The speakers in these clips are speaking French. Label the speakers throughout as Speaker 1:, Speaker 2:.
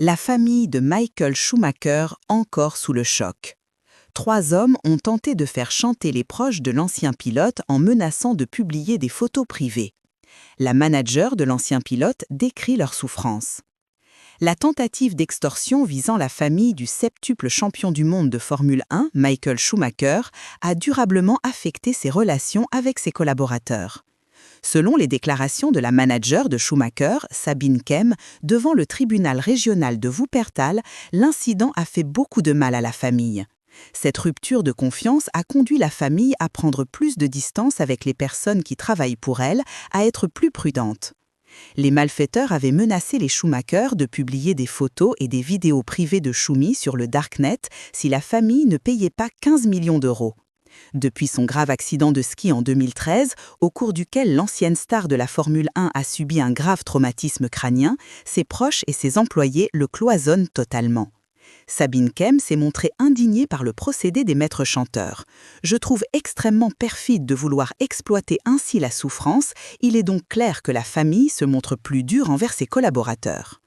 Speaker 1: La famille de Michael Schumacher encore sous le choc. 3 hommes ont tenté de faire chanter les proches de l'ancien pilote en menaçant de publier des photos privées. La manager de l'ancien pilote décrit leur souffrance. La tentative d'extorsion visant la famille du septuple champion du monde de Formule 1, Michael Schumacher, a durablement affecté ses relations avec ses collaborateurs. Selon les déclarations de la manager de Schumacher, Sabine Kemm, devant le tribunal régional de Wuppertal, l'incident a fait beaucoup de mal à la famille. Cette rupture de confiance a conduit la famille à prendre plus de distance avec les personnes qui travaillent pour elle, à être plus prudente. Les malfaiteurs avaient menacé les Schumacher de publier des photos et des vidéos privées de Schumi sur le Darknet si la famille ne payait pas 15 millions d'euros. Depuis son grave accident de ski en 2013, au cours duquel l'ancienne star de la Formule 1 a subi un grave traumatisme crânien, ses proches et ses employés le cloisonnent totalement. Sabine Kemm s'est montrée indignée par le procédé des maîtres chanteurs. « Je trouve extrêmement perfide de vouloir exploiter ainsi la souffrance. Il est donc clair que la famille se montre plus dure envers ses collaborateurs. »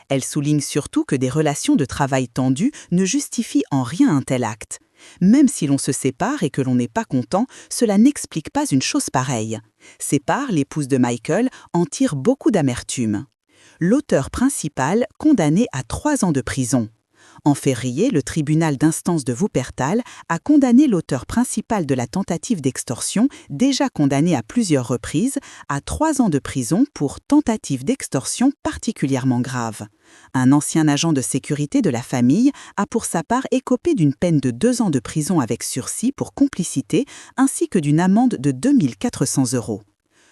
Speaker 1: Elle souligne surtout que des relations de travail tendues ne justifient en rien un tel acte. Même si l'on se sépare et que l'on n'est pas content, cela n'explique pas une chose pareille. Sépare, l'épouse de Michael, en tire beaucoup d'amertume. L'auteur principal condamné à 3 ans de prison. En février, le tribunal d'instance de Wuppertal a condamné l'auteur principal de la tentative d'extorsion, déjà condamné à plusieurs reprises, à 3 ans de prison pour tentative d'extorsion particulièrement grave. Un ancien agent de sécurité de la famille a pour sa part écopé d'une peine de 2 ans de prison avec sursis pour complicité ainsi que d'une amende de 2 400 €.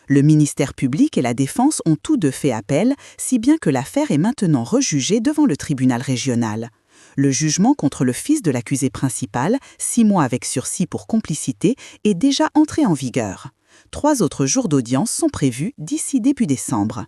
Speaker 1: Le ministère public et la défense ont tous deux fait appel, si bien que l'affaire est maintenant rejugée devant le tribunal régional. Le jugement contre le fils de l'accusé principal, 6 mois avec sursis pour complicité, est déjà entré en vigueur. 3 autres jours d'audience sont prévus d'ici début décembre.